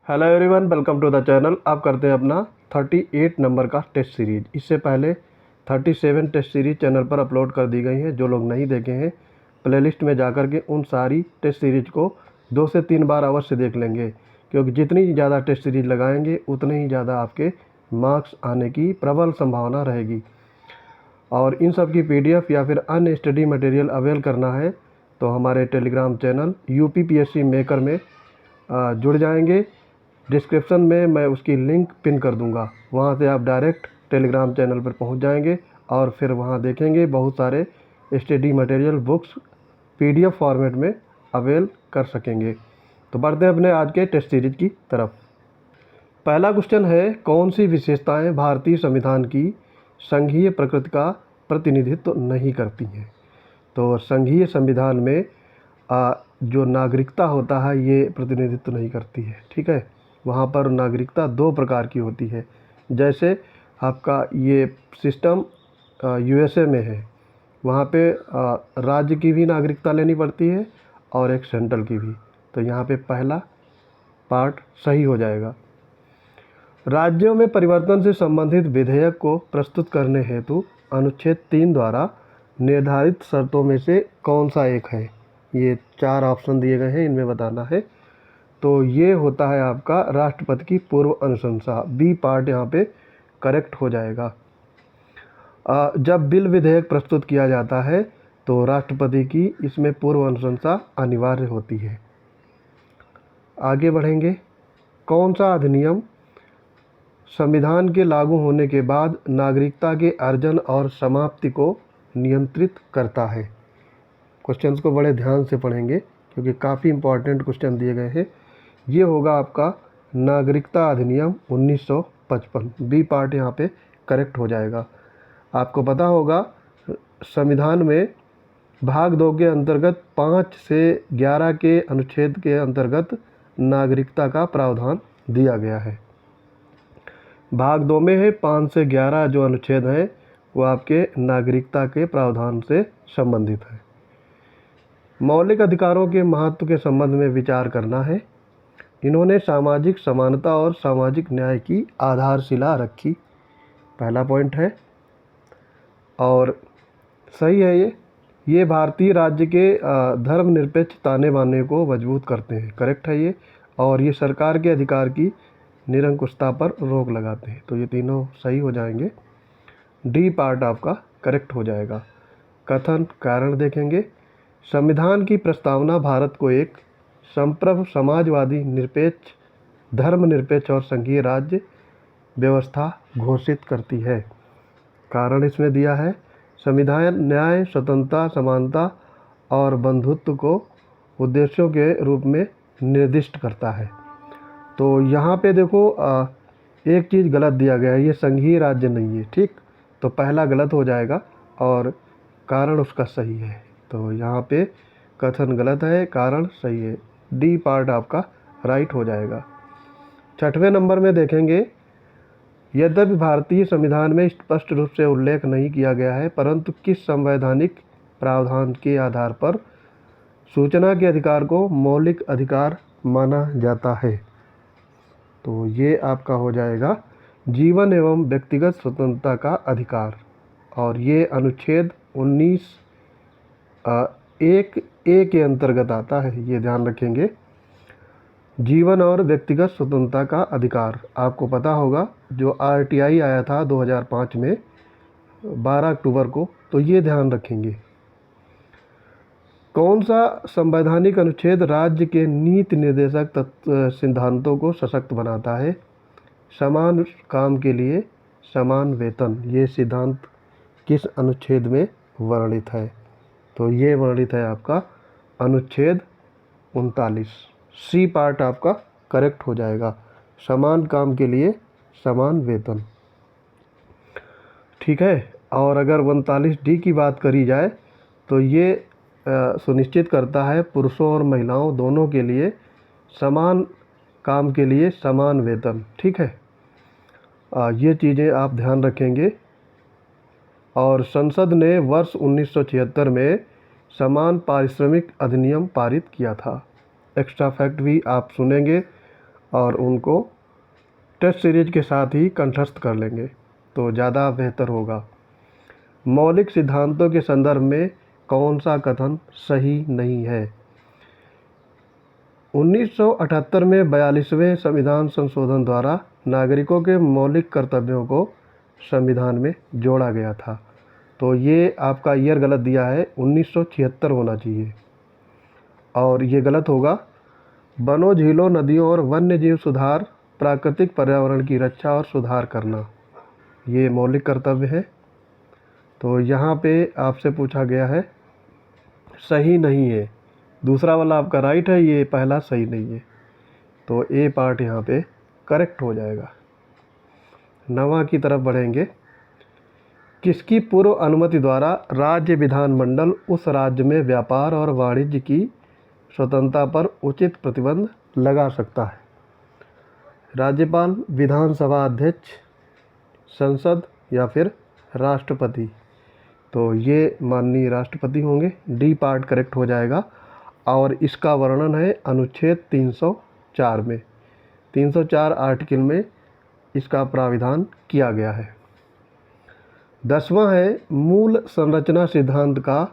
Hello everyone, welcome to the channel. आप करते हैं अपना 38 नंबर का टेस्ट सीरीज। इससे पहले 37 टेस्ट सीरीज चैनल पर अपलोड कर दी गई हैं। जो लोग नहीं देखे हैं, प्लेलिस्ट में जाकर के उन सारी टेस्ट सीरीज को 2 से 3 बार अवश्य देख लेंगे, क्योंकि जितनी ज़्यादा टेस्ट सीरीज लगाएंगे उतने ही ज़्यादा आपके मार्क्स आने की प्रबल संभावना रहेगी। और इन सब की PDF या फिर अन्य स्टडी मटेरियल अवेल करना है तो हमारे टेलीग्राम चैनल UPPSC मेकर में जुड़ जाएंगे। डिस्क्रिप्शन में मैं उसकी लिंक पिन कर दूंगा, वहां से आप डायरेक्ट टेलीग्राम चैनल पर पहुंच जाएंगे और फिर वहां देखेंगे बहुत सारे study material books PDF format में अवेल कर सकेंगे। तो बढ़ते हैं अपने आज के टेस्ट सीरीज की तरफ। पहला क्वेश्चन है, कौन सी विशेषताएं भारतीय संविधान की संघीय प्रकृति का प्रतिनिधित्व नहीं करती हैं? तो संघीय संविधान में जो नागरिकता होता है ये प्रतिनिधित्व नहीं करती है। ठीक है, वहाँ पर नागरिकता 2 प्रकार की होती है। जैसे आपका ये सिस्टम USA में है, वहाँ पे राज्य की भी नागरिकता लेनी पड़ती है और एक सेंट्रल की भी। तो यहाँ पे पहला पार्ट सही हो जाएगा। राज्यों में परिवर्तन से संबंधित विधेयक को प्रस्तुत करने हेतु अनुच्छेद 3 द्वारा निर्धारित शर्तों में से कौन सा एक है? ये 4 ऑप्शन दिए गए हैं, इनमें बताना है। तो ये होता है आपका राष्ट्रपति की पूर्व अनुशंसा। बी पार्ट यहाँ पे करेक्ट हो जाएगा। जब बिल विधेयक प्रस्तुत किया जाता है तो राष्ट्रपति की इसमें पूर्व अनुशंसा अनिवार्य होती है। आगे बढ़ेंगे। कौन सा अधिनियम संविधान के लागू होने के बाद नागरिकता के अर्जन और समाप्ति को नियंत्रित करता है? क्वेश्चंस को बड़े ध्यान से पढ़ेंगे क्योंकि काफ़ी इंपॉर्टेंट क्वेश्चन दिए गए हैं। ये होगा आपका नागरिकता अधिनियम 1955। बी पार्ट यहाँ पे करेक्ट हो जाएगा। आपको पता होगा संविधान में भाग 2 के अंतर्गत 5 से 11 के अनुच्छेद के अंतर्गत नागरिकता का प्रावधान दिया गया है। भाग 2 में है 5 से 11 जो अनुच्छेद हैं वो आपके नागरिकता के प्रावधान से संबंधित है। मौलिक अधिकारों के महत्व के संबंध में विचार करना है। इन्होंने सामाजिक समानता और सामाजिक न्याय की आधारशिला रखी। पहला पॉइंट है और सही है ये भारतीय राज्य के धर्मनिरपेक्ष ताने बाने को मजबूत करते हैं। करेक्ट है ये। और ये सरकार के अधिकार की निरंकुशता पर रोक लगाते हैं। तो ये तीनों सही हो जाएंगे। डी पार्ट आपका करेक्ट हो जाएगा। कथन कारण देखेंगे। संविधान की प्रस्तावना भारत को एक संप्रभु समाजवादी निरपेक्ष धर्मनिरपेक्ष और संघीय राज्य व्यवस्था घोषित करती है। कारण इसमें दिया है, संविधान न्याय, स्वतंत्रता, समानता और बंधुत्व को उद्देश्यों के रूप में निर्दिष्ट करता है। तो यहाँ पे देखो एक चीज़ गलत दिया गया है, ये संघीय राज्य नहीं है। ठीक, तो पहला गलत हो जाएगा और कारण उसका सही है। तो यहाँ पे कथन गलत है, कारण सही है। डी पार्ट आपका राइट हो जाएगा। 6वें नंबर में देखेंगे, यद्यपि भारतीय संविधान में स्पष्ट रूप से उल्लेख नहीं किया गया है, परंतु किस संवैधानिक प्रावधान के आधार पर सूचना के अधिकार को मौलिक अधिकार माना जाता है? तो ये आपका हो जाएगा जीवन एवं व्यक्तिगत स्वतंत्रता का अधिकार। और ये अनुच्छेद 19 1 ए के अंतर्गत आता है, ये ध्यान रखेंगे। जीवन और व्यक्तिगत स्वतंत्रता का अधिकार आपको पता होगा, जो RTI आया था 2005 में 12 अक्टूबर को, तो ये ध्यान रखेंगे। कौन सा संवैधानिक अनुच्छेद राज्य के नीति निर्देशक सिद्धांतों को सशक्त बनाता है? समान काम के लिए समान वेतन, ये सिद्धांत किस अनुच्छेद में वर्णित है? तो ये वर्णित है आपका अनुच्छेद 39। सी पार्ट आपका करेक्ट हो जाएगा। समान काम के लिए समान वेतन। ठीक है। और अगर 39D की बात करी जाए तो ये सुनिश्चित करता है पुरुषों और महिलाओं दोनों के लिए समान काम के लिए समान वेतन। ठीक है, ये चीज़ें आप ध्यान रखेंगे। और संसद ने वर्ष 1976 में समान पारिश्रमिक अधिनियम पारित किया था। एक्स्ट्रा फैक्ट भी आप सुनेंगे और उनको टेस्ट सीरीज के साथ ही कंठस्थ कर लेंगे तो ज़्यादा बेहतर होगा। मौलिक सिद्धांतों के संदर्भ में कौन सा कथन सही नहीं है? 1978 में 42वें संविधान संशोधन द्वारा नागरिकों के मौलिक कर्तव्यों को संविधान में जोड़ा गया था, तो ये आपका ईयर गलत दिया है, 1976 होना चाहिए और ये गलत होगा। वनों, झीलों, नदियों और वन्य जीव सुधार, प्राकृतिक पर्यावरण की रक्षा और सुधार करना, ये मौलिक कर्तव्य है। तो यहाँ पे आपसे पूछा गया है सही नहीं है, दूसरा वाला आपका राइट है, ये पहला सही नहीं है, तो ए पार्ट यहाँ पे करेक्ट हो जाएगा। 9वां की तरफ बढ़ेंगे। किसकी पूर्व अनुमति द्वारा राज्य विधानमंडल उस राज्य में व्यापार और वाणिज्य की स्वतंत्रता पर उचित प्रतिबंध लगा सकता है? राज्यपाल, विधानसभा अध्यक्ष, संसद या फिर राष्ट्रपति? तो ये माननीय राष्ट्रपति होंगे, डी पार्ट करेक्ट हो जाएगा। और इसका वर्णन है अनुच्छेद 304 में, 304 आर्टिकल में इसका प्राविधान किया गया है। 10वां है मूल संरचना सिद्धांत का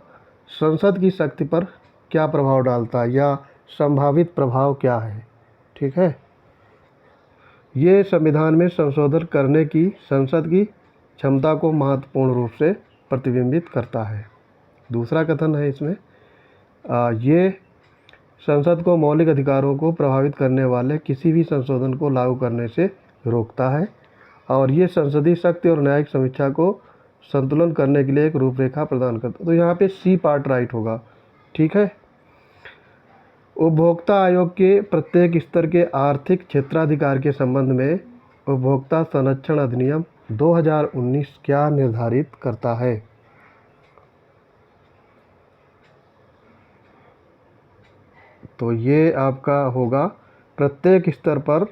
संसद की शक्ति पर क्या प्रभाव डालता है या संभावित प्रभाव क्या है? ठीक है, ये संविधान में संशोधन करने की संसद की क्षमता को महत्वपूर्ण रूप से प्रतिबिंबित करता है। दूसरा कथन है इसमें ये संसद को मौलिक अधिकारों को प्रभावित करने वाले किसी भी संशोधन को लागू करने से रोकता है और ये संसदीय शक्ति और न्यायिक समीक्षा को संतुलन करने के लिए एक रूपरेखा प्रदान करता है। तो यहाँ पे सी पार्ट राइट होगा। ठीक है, उपभोक्ता आयोग के प्रत्येक स्तर के आर्थिक क्षेत्राधिकार के संबंध में उपभोक्ता संरक्षण अधिनियम 2019 क्या निर्धारित करता है? तो ये आपका होगा प्रत्येक स्तर पर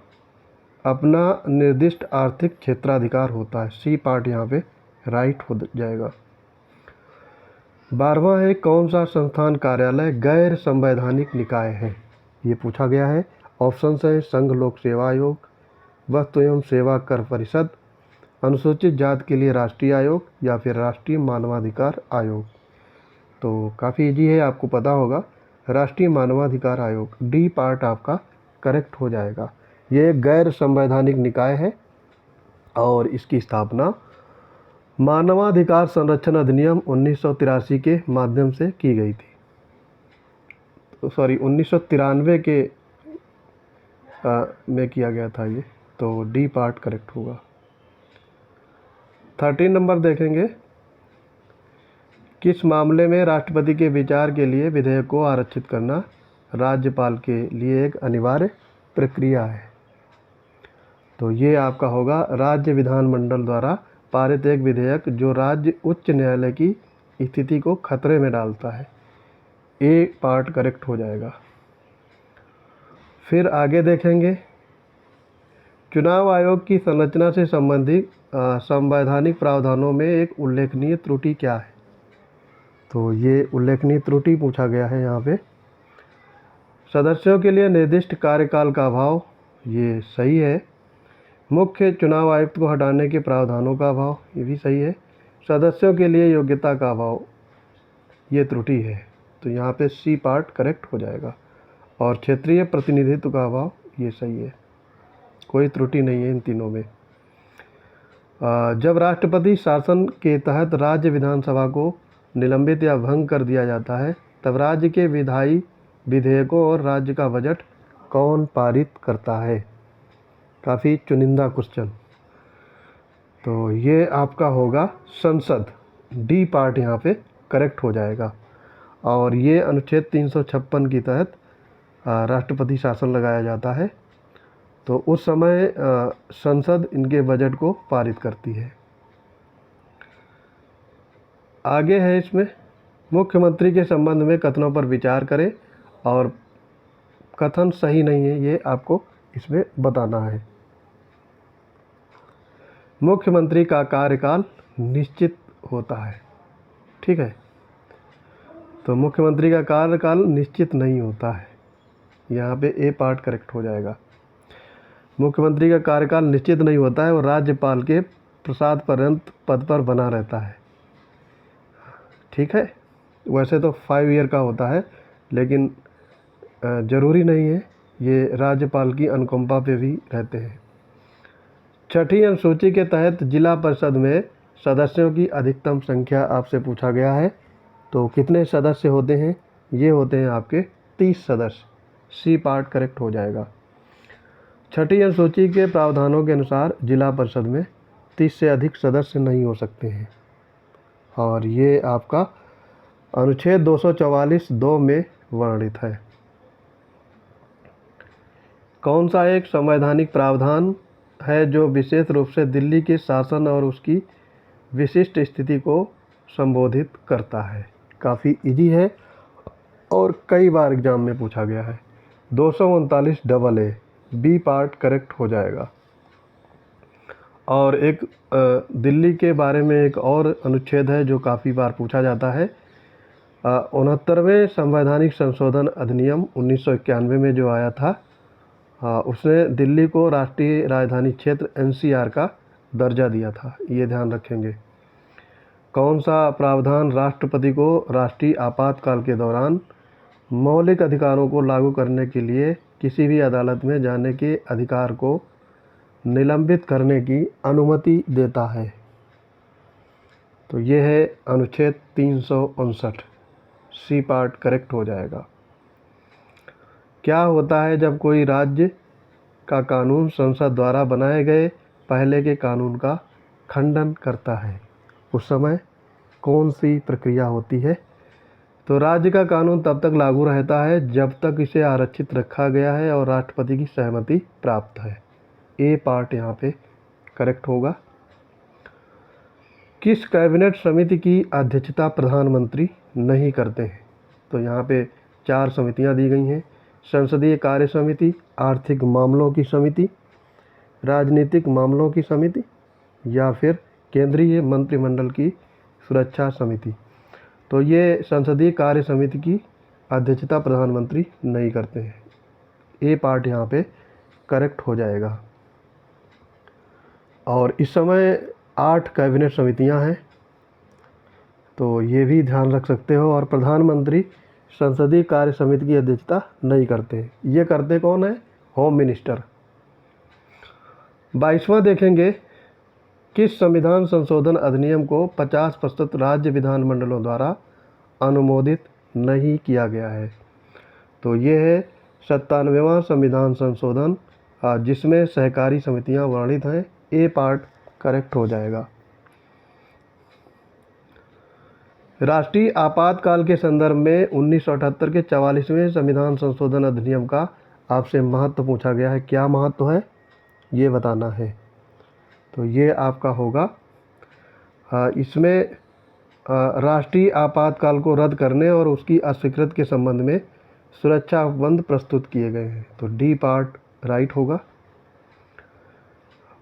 अपना निर्दिष्ट आर्थिक क्षेत्राधिकार होता है, सी पार्ट यहाँ पे राइट हो जाएगा। 12वां है कौन सा संस्थान कार्यालय गैर संवैधानिक निकाय है? ये पूछा गया है। ऑप्शन है संघ लोक सेवा आयोग, वस्तु एवं सेवा कर परिषद, अनुसूचित जाति के लिए राष्ट्रीय आयोग या फिर राष्ट्रीय मानवाधिकार आयोग। तो काफ़ी इजी है, आपको पता होगा, राष्ट्रीय मानवाधिकार आयोग, डी पार्ट आपका करेक्ट हो जाएगा। ये एक गैर संवैधानिक निकाय है और इसकी स्थापना मानवाधिकार संरक्षण अधिनियम 1983 के माध्यम से की गई थी। तो सॉरी 1993 के में किया गया था ये, तो डी पार्ट करेक्ट होगा। 13 नंबर देखेंगे। किस मामले में राष्ट्रपति के विचार के लिए विधेयक को आरक्षित करना राज्यपाल के लिए एक अनिवार्य प्रक्रिया है? तो ये आपका होगा राज्य विधानमंडल द्वारा पारित एक विधेयक जो राज्य उच्च न्यायालय की स्थिति को खतरे में डालता है। ए पार्ट करेक्ट हो जाएगा। फिर आगे देखेंगे चुनाव आयोग की संरचना से संबंधित संवैधानिक प्रावधानों में एक उल्लेखनीय त्रुटि क्या है? तो ये उल्लेखनीय त्रुटि पूछा गया है यहाँ पे। सदस्यों के लिए निर्दिष्ट कार्यकाल का अभाव, ये सही है। मुख्य चुनाव आयुक्त को हटाने के प्रावधानों का अभाव, ये भी सही है। सदस्यों के लिए योग्यता का अभाव, ये त्रुटि है, तो यहाँ पे सी पार्ट करेक्ट हो जाएगा। और क्षेत्रीय प्रतिनिधित्व का अभाव, ये सही है, कोई त्रुटि नहीं है इन तीनों में। जब राष्ट्रपति शासन के तहत राज्य विधानसभा को निलंबित या भंग कर दिया जाता है तब राज्य के विधायी विधेयकों और राज्य का बजट कौन पारित करता है? काफ़ी चुनिंदा क्वेश्चन। तो ये आपका होगा संसद, डी पार्ट यहाँ पे करेक्ट हो जाएगा। और ये अनुच्छेद 356 के तहत राष्ट्रपति शासन लगाया जाता है, तो उस समय संसद इनके बजट को पारित करती है। आगे है इसमें मुख्यमंत्री के संबंध में कथनों पर विचार करें और कथन सही नहीं है ये आपको इसमें बताना है। मुख्यमंत्री का कार्यकाल निश्चित होता है, ठीक है, तो मुख्यमंत्री का कार्यकाल निश्चित नहीं होता है, यहाँ पे ए पार्ट करेक्ट हो जाएगा। मुख्यमंत्री का कार्यकाल निश्चित नहीं होता है और राज्यपाल के प्रसाद पर्यंत पद पर बना रहता है। ठीक है, वैसे तो 5 ईयर का होता है, लेकिन ज़रूरी नहीं है, ये राज्यपाल की अनुकंपा पे भी रहते हैं। छठी अनुसूची के तहत जिला परिषद में सदस्यों की अधिकतम संख्या आपसे पूछा गया है। तो कितने सदस्य होते हैं? ये होते हैं आपके 30 सदस्य। सी पार्ट करेक्ट हो जाएगा। छठी अनुसूची के प्रावधानों के अनुसार जिला परिषद में 30 से अधिक सदस्य नहीं हो सकते हैं, और ये आपका अनुच्छेद 244(2) में वर्णित है। कौन सा एक संवैधानिक प्रावधान है जो विशेष रूप से दिल्ली के शासन और उसकी विशिष्ट स्थिति को संबोधित करता है? काफ़ी इजी है और कई बार एग्जाम में पूछा गया है। 239AA बी पार्ट करेक्ट हो जाएगा। और एक दिल्ली के बारे में एक और अनुच्छेद है जो काफ़ी बार पूछा जाता है। 69वें संवैधानिक संशोधन अधिनियम 1991 में जो आया था, उसने दिल्ली को राष्ट्रीय राजधानी क्षेत्र NCR का दर्जा दिया था, ये ध्यान रखेंगे। कौन सा प्रावधान राष्ट्रपति को राष्ट्रीय आपातकाल के दौरान मौलिक अधिकारों को लागू करने के लिए किसी भी अदालत में जाने के अधिकार को निलंबित करने की अनुमति देता है? तो ये है अनुच्छेद 359। सी पार्ट करेक्ट हो जाएगा। क्या होता है जब कोई राज्य का कानून संसद द्वारा बनाए गए पहले के कानून का खंडन करता है? उस समय कौन सी प्रक्रिया होती है? तो राज्य का कानून तब तक लागू रहता है जब तक इसे आरक्षित रखा गया है और राष्ट्रपति की सहमति प्राप्त है। ए पार्ट यहाँ पे करेक्ट होगा। किस कैबिनेट समिति की अध्यक्षता प्रधानमंत्री नहीं करते हैं? तो यहाँ पे 4 समितियाँ दी गई हैं। संसदीय कार्य समिति, आर्थिक मामलों की समिति, राजनीतिक मामलों की समिति, या फिर केंद्रीय मंत्रिमंडल की सुरक्षा समिति। तो ये संसदीय कार्य समिति की अध्यक्षता प्रधानमंत्री नहीं करते हैं। ए पार्ट यहाँ पे करेक्ट हो जाएगा। और इस समय 8 कैबिनेट समितियां हैं, तो ये भी ध्यान रख सकते हो। और प्रधानमंत्री संसदीय कार्य समिति की अध्यक्षता नहीं करते। ये करते कौन है? Home minister. 22वां देखेंगे, किस संविधान संशोधन अधिनियम को 50% राज्य विधानमंडलों द्वारा अनुमोदित नहीं किया गया है? तो ये है 97वां संविधान संशोधन, जिसमें सहकारी समितियां वर्णित हैं। ए पार्ट करेक्ट हो जाएगा। राष्ट्रीय आपातकाल के संदर्भ में 1978 के 44वें संविधान संशोधन अधिनियम का आपसे महत्व पूछा गया है। क्या महत्व है ये बताना है। तो ये आपका होगा, इसमें राष्ट्रीय आपातकाल को रद्द करने और उसकी अस्वीकृति के संबंध में सुरक्षा उपबंध प्रस्तुत किए गए हैं। तो डी पार्ट राइट होगा।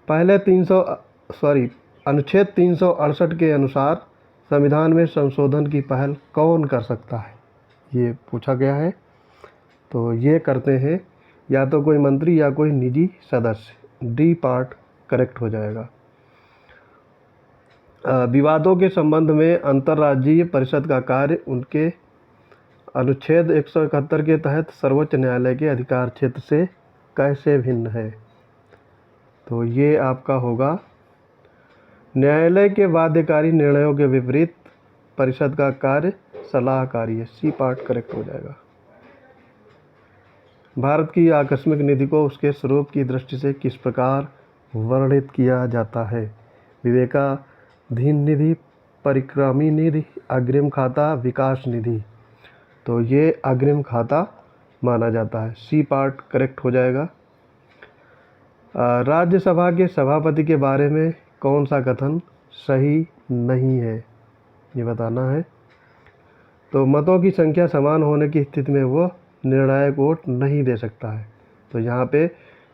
पहले अनुच्छेद 368 के अनुसार संविधान में संशोधन की पहल कौन कर सकता है? ये पूछा गया है। तो ये करते हैं या तो कोई मंत्री या कोई निजी सदस्य। डी पार्ट करेक्ट हो जाएगा। विवादों के संबंध में अंतर्राज्यीय परिषद का कार्य उनके अनुच्छेद 171 के तहत सर्वोच्च न्यायालय के अधिकार क्षेत्र से कैसे भिन्न है? तो ये आपका होगा, न्यायालय के बाध्यकारी निर्णयों के विपरीत परिषद का कार्य सलाहकारी है। सी पार्ट करेक्ट हो जाएगा। भारत की आकस्मिक निधि को उसके स्वरूप की दृष्टि से किस प्रकार वर्णित किया जाता है? विवेकाधीन निधि, परिक्रमी निधि, अग्रिम खाता, विकास निधि। तो ये अग्रिम खाता माना जाता है। सी पार्ट करेक्ट हो जाएगा। राज्यसभा के सभापति के बारे में कौन सा कथन सही नहीं है? ये बताना है। तो मतों की संख्या समान होने की स्थिति में वो निर्णायक वोट नहीं दे सकता है। तो यहाँ पे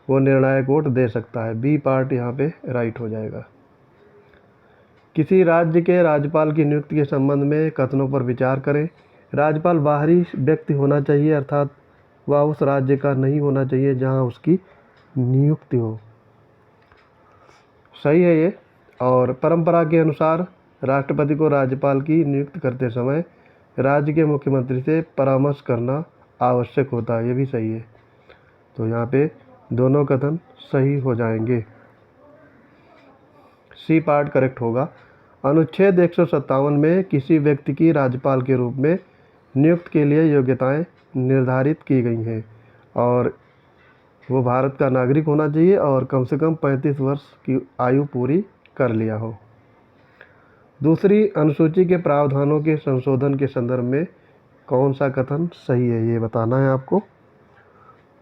वो निर्णायक वोट दे सकता है। बी पार्ट यहाँ पे राइट हो जाएगा। किसी राज्य के राज्यपाल की नियुक्ति के संबंध में कथनों पर विचार करें। राज्यपाल बाहरी व्यक्ति होना चाहिए, अर्थात वह उस राज्य का नहीं होना चाहिए जहाँ उसकी नियुक्ति हो। सही है ये। और परंपरा के अनुसार राष्ट्रपति को राज्यपाल की नियुक्ति करते समय राज्य के मुख्यमंत्री से परामर्श करना आवश्यक होता है, ये भी सही है। तो यहाँ पे दोनों कथन सही हो जाएंगे। सी पार्ट करेक्ट होगा। अनुच्छेद 157 में किसी व्यक्ति की राज्यपाल के रूप में नियुक्ति के लिए योग्यताएं निर्धारित की गई हैं और वो भारत का नागरिक होना चाहिए और कम से कम 35 वर्ष की आयु पूरी कर लिया हो। दूसरी, अनुसूची के प्रावधानों के संशोधन के संदर्भ में कौन सा कथन सही है, ये बताना है आपको।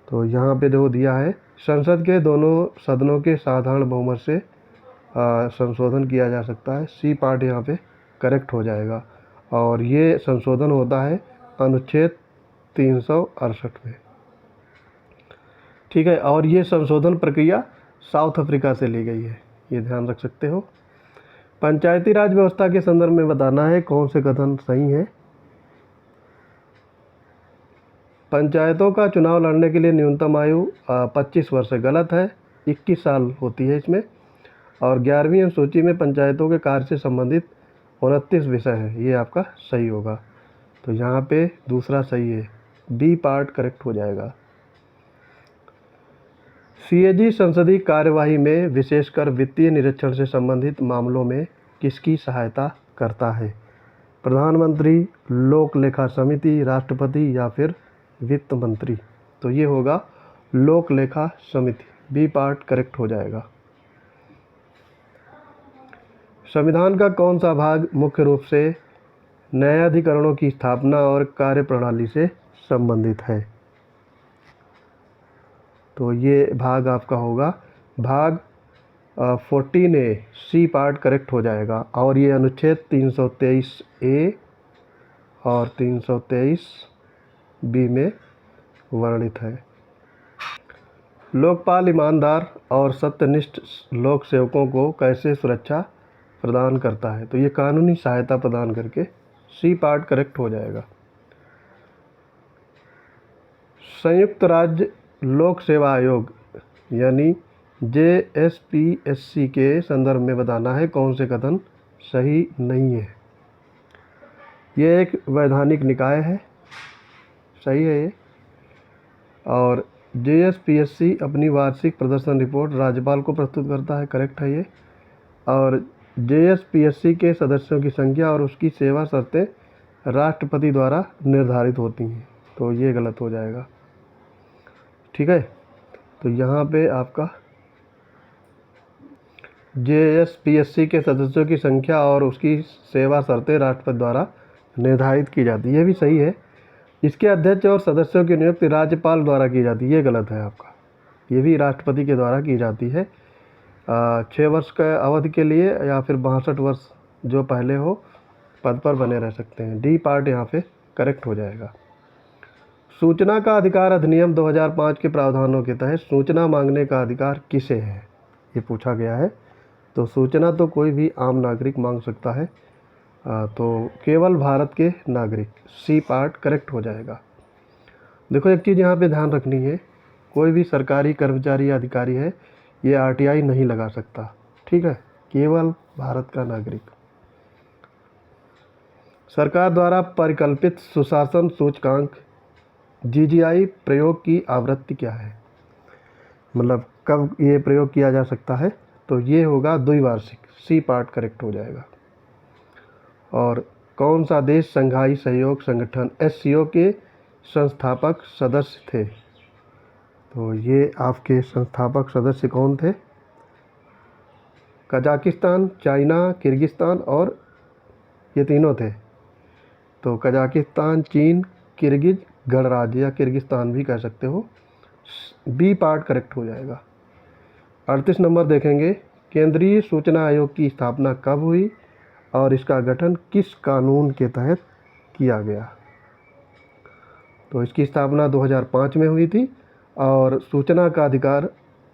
तो यहाँ पे जो दिया है, संसद के दोनों सदनों के साधारण बहुमत से संशोधन किया जा सकता है। सी पार्ट यहाँ पे करेक्ट हो जाएगा और ये संशोधन होता है अनुच्छेद 368 में। ठीक है, और ये संशोधन प्रक्रिया साउथ अफ्रीका से ली गई है, ये ध्यान रख सकते हो। पंचायती राज व्यवस्था के संदर्भ में बताना है कौन से कथन सही हैं। पंचायतों का चुनाव लड़ने के लिए न्यूनतम आयु 25 वर्ष है, गलत है, 21 साल होती है इसमें। और 11वीं अनुसूची में पंचायतों के कार्य से संबंधित 29 विषय हैं, ये आपका सही होगा। तो यहाँ पे दूसरा सही है, बी पार्ट करेक्ट हो जाएगा। सीएजी संसदीय कार्यवाही में विशेषकर वित्तीय निरीक्षण से संबंधित मामलों में किसकी सहायता करता है? प्रधानमंत्री, लोक लेखा समिति, राष्ट्रपति या फिर वित्त मंत्री? तो ये होगा लोक लेखा समिति, बी पार्ट करेक्ट हो जाएगा। संविधान का कौन सा भाग मुख्य रूप से न्यायाधिकरणों की स्थापना और कार्यप्रणाली से संबंधित है? तो ये भाग आपका होगा भाग 14A, सी पार्ट करेक्ट हो जाएगा। और ये अनुच्छेद 323A और 323B में वर्णित है। लोकपाल ईमानदार और सत्यनिष्ठ लोक सेवकों को कैसे सुरक्षा प्रदान करता है? तो ये कानूनी सहायता प्रदान करके, सी पार्ट करेक्ट हो जाएगा। संयुक्त राज्य लोक सेवा आयोग यानी JSPSC के संदर्भ में बताना है कौन से कथन सही नहीं है। ये एक वैधानिक निकाय है, सही है ये। और JSPSC अपनी वार्षिक प्रदर्शन रिपोर्ट राज्यपाल को प्रस्तुत करता है, करेक्ट है ये। और JSPSC के सदस्यों की संख्या और उसकी सेवा शर्तें राष्ट्रपति द्वारा निर्धारित होती हैं, तो ये गलत हो जाएगा। ठीक है, तो यहाँ पे आपका JSPSC के सदस्यों की संख्या और उसकी सेवा शर्तें राष्ट्रपति द्वारा निर्धारित की जाती है, ये भी सही है। इसके अध्यक्ष और सदस्यों की नियुक्ति राज्यपाल द्वारा की जाती है, ये गलत है आपका। ये भी राष्ट्रपति के द्वारा की जाती है 6 वर्ष का अवधि के लिए या फिर 62 वर्ष जो पहले हो पद पर बने रह सकते हैं। डी पार्ट यहाँ पे करेक्ट हो जाएगा। सूचना का अधिकार अधिनियम 2005 के प्रावधानों के तहत सूचना मांगने का अधिकार किसे है, ये पूछा गया है। तो सूचना तो कोई भी आम नागरिक मांग सकता है, तो केवल भारत के नागरिक, सी पार्ट करेक्ट हो जाएगा। देखो एक चीज़ यहाँ पे ध्यान रखनी है, कोई भी सरकारी कर्मचारी या अधिकारी है ये RTI नहीं लगा सकता, ठीक है, केवल भारत का नागरिक। सरकार द्वारा परिकल्पित सुशासन सूचकांक GGI प्रयोग की आवृत्ति क्या है? मतलब कब ये प्रयोग किया जा सकता है? तो ये होगा द्विवार्षिक, सी पार्ट करेक्ट हो जाएगा। और कौन सा देश शंघाई सहयोग संगठन SCO के संस्थापक सदस्य थे? तो ये आपके संस्थापक सदस्य कौन थे? कजाकिस्तान, चाइना, किर्गिस्तान और ये तीनों थे। तो कजाकिस्तान, चीन, किर्गिज गणराज्य या किर्गिस्तान भी कह सकते हो, बी पार्ट करेक्ट हो जाएगा। 38 नंबर देखेंगे, केंद्रीय सूचना आयोग की स्थापना कब हुई और इसका गठन किस कानून के तहत किया गया? तो इसकी स्थापना 2005 में हुई थी और सूचना का अधिकार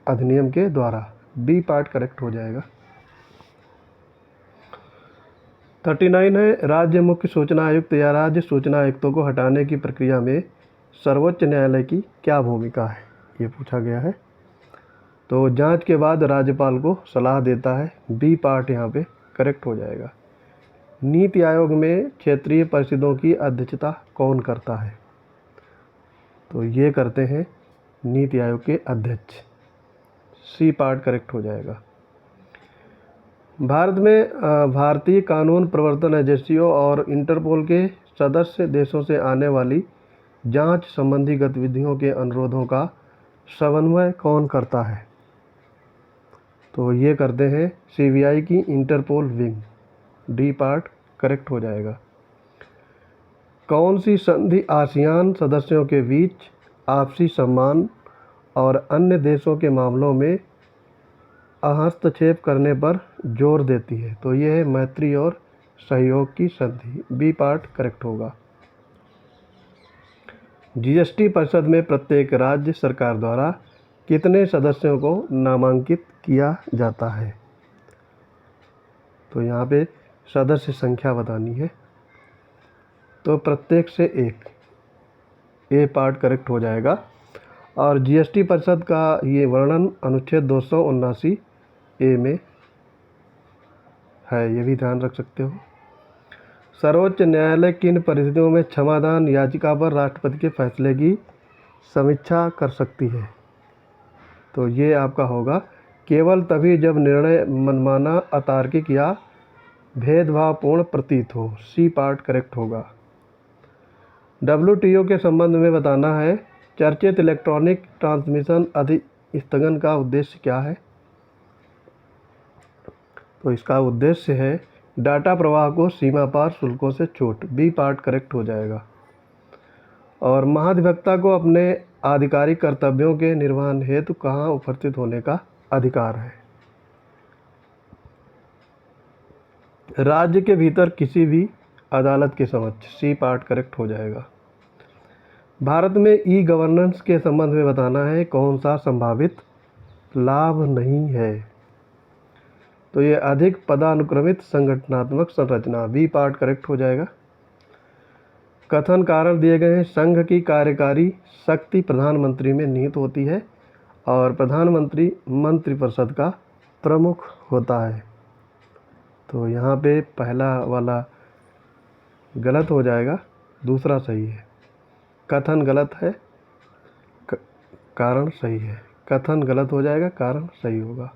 अधिनियम के द्वारा, बी पार्ट करेक्ट हो जाएगा। 39 है, राज्य मुख्य सूचना आयुक्त या राज्य सूचना आयुक्तों को हटाने की प्रक्रिया में सर्वोच्च न्यायालय की क्या भूमिका है, ये पूछा गया है। तो जांच के बाद राज्यपाल को सलाह देता है। बी पार्ट यहाँ पे करेक्ट हो जाएगा। नीति आयोग में क्षेत्रीय परिषदों की अध्यक्षता कौन करता है? तो ये करते हैं नीति आयोग के अध्यक्ष। सी पार्ट करेक्ट हो जाएगा। भारत में भारतीय कानून प्रवर्तन एजेंसियों और इंटरपोल के सदस्य देशों से आने वाली जांच संबंधी गतिविधियों के अनुरोधों का समन्वय कौन करता है? तो ये करते हैं सीबीआई की Interpol wing. D part correct हो जाएगा। कौन सी संधि आसियान सदस्यों के बीच आपसी सम्मान और अन्य देशों के मामलों में हस्तक्षेप करने पर जोर देती है? तो ये है मैत्री और सहयोग की संधि। बी पार्ट करेक्ट होगा। जीएसटी परिषद में प्रत्येक राज्य सरकार द्वारा कितने सदस्यों को नामांकित किया जाता है? तो यहाँ पे सदस्य संख्या बतानी है। तो प्रत्येक से एक। ए पार्ट करेक्ट हो जाएगा। और जीएसटी परिषद का ये वर्णन अनुच्छेद 279 ए में है, ये भी ध्यान रख सकते हो। सर्वोच्च न्यायालय किन परिस्थितियों में क्षमादान याचिका पर राष्ट्रपति के फैसले की समीक्षा कर सकती है? तो ये आपका होगा केवल तभी जब निर्णय मनमाना, अतार्किक या भेदभावपूर्ण प्रतीत हो। सी पार्ट करेक्ट होगा। WTO के संबंध में बताना है। चर्चित इलेक्ट्रॉनिक ट्रांसमिशन अधिस्थगन का उद्देश्य क्या है? तो इसका उद्देश्य है डाटा प्रवाह को सीमा पार शुल्कों से छूट। बी पार्ट करेक्ट हो जाएगा। और महाधिवक्ता को अपने आधिकारिक कर्तव्यों के निर्वहन हेतु कहाँ उपस्थित होने का अधिकार है? राज्य के भीतर किसी भी अदालत के समक्ष। सी पार्ट करेक्ट हो जाएगा। भारत में ई गवर्नेंस के संबंध में बताना है कौन सा संभावित लाभ नहीं है? तो ये अधिक पदानुक्रमित संगठनात्मक संरचना। बी पार्ट करेक्ट हो जाएगा। कथन कारण दिए गए हैं। संघ की कार्यकारी शक्ति प्रधानमंत्री में निहित होती है और प्रधानमंत्री मंत्रिपरिषद का प्रमुख होता है। तो यहाँ पे पहला वाला गलत हो जाएगा, दूसरा सही है। कथन गलत है, कारण सही है। कथन गलत हो जाएगा, कारण सही होगा।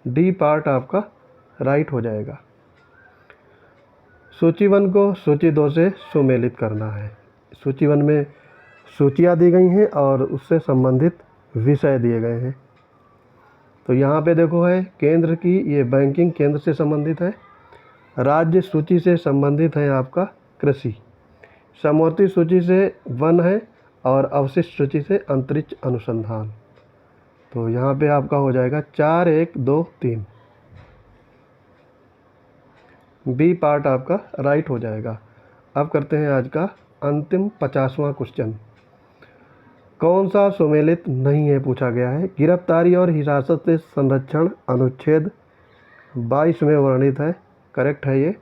डी पार्ट आपका राइट हो जाएगा। सूची 1 को सूची 2 से सुमेलित करना है। सूची 1 में सूचियाँ दी गई हैं और उससे संबंधित विषय दिए गए हैं। तो यहाँ पे देखो है केंद्र की, ये बैंकिंग केंद्र से संबंधित है। राज्य सूची से संबंधित है आपका कृषि। समवर्ती सूची से वन है और अवशिष्ट सूची से अंतरिक्ष अनुसंधान। तो यहाँ पे आपका हो जाएगा 4, 1, 2, 3। बी पार्ट आपका राइट हो जाएगा। अब करते हैं आज का अंतिम 50वां क्वेश्चन। कौन सा सुमेलित नहीं है पूछा गया है? गिरफ्तारी और हिरासत से संरक्षण अनुच्छेद 22 में वर्णित है। करेक्ट है ये।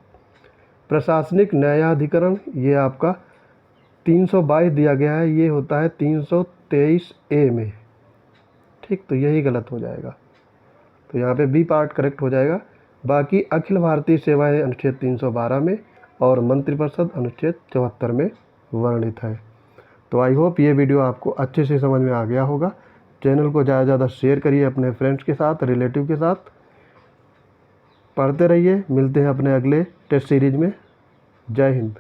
प्रशासनिक न्यायाधिकरण ये आपका 322 दिया गया है, ये होता है 323 ए में। ठीक, तो यही गलत हो जाएगा। तो यहाँ पे बी पार्ट करेक्ट हो जाएगा। बाकी अखिल भारतीय सेवाएं अनुच्छेद 312 में और मंत्रिपरिषद अनुच्छेद 74 में वर्णित है। तो आई होप ये वीडियो आपको अच्छे से समझ में आ गया होगा। चैनल को ज़्यादा से ज़्यादा शेयर करिए अपने फ्रेंड्स के साथ, रिलेटिव के साथ। पढ़ते रहिए। मिलते हैं अपने अगले टेस्ट सीरीज में। जय हिंद।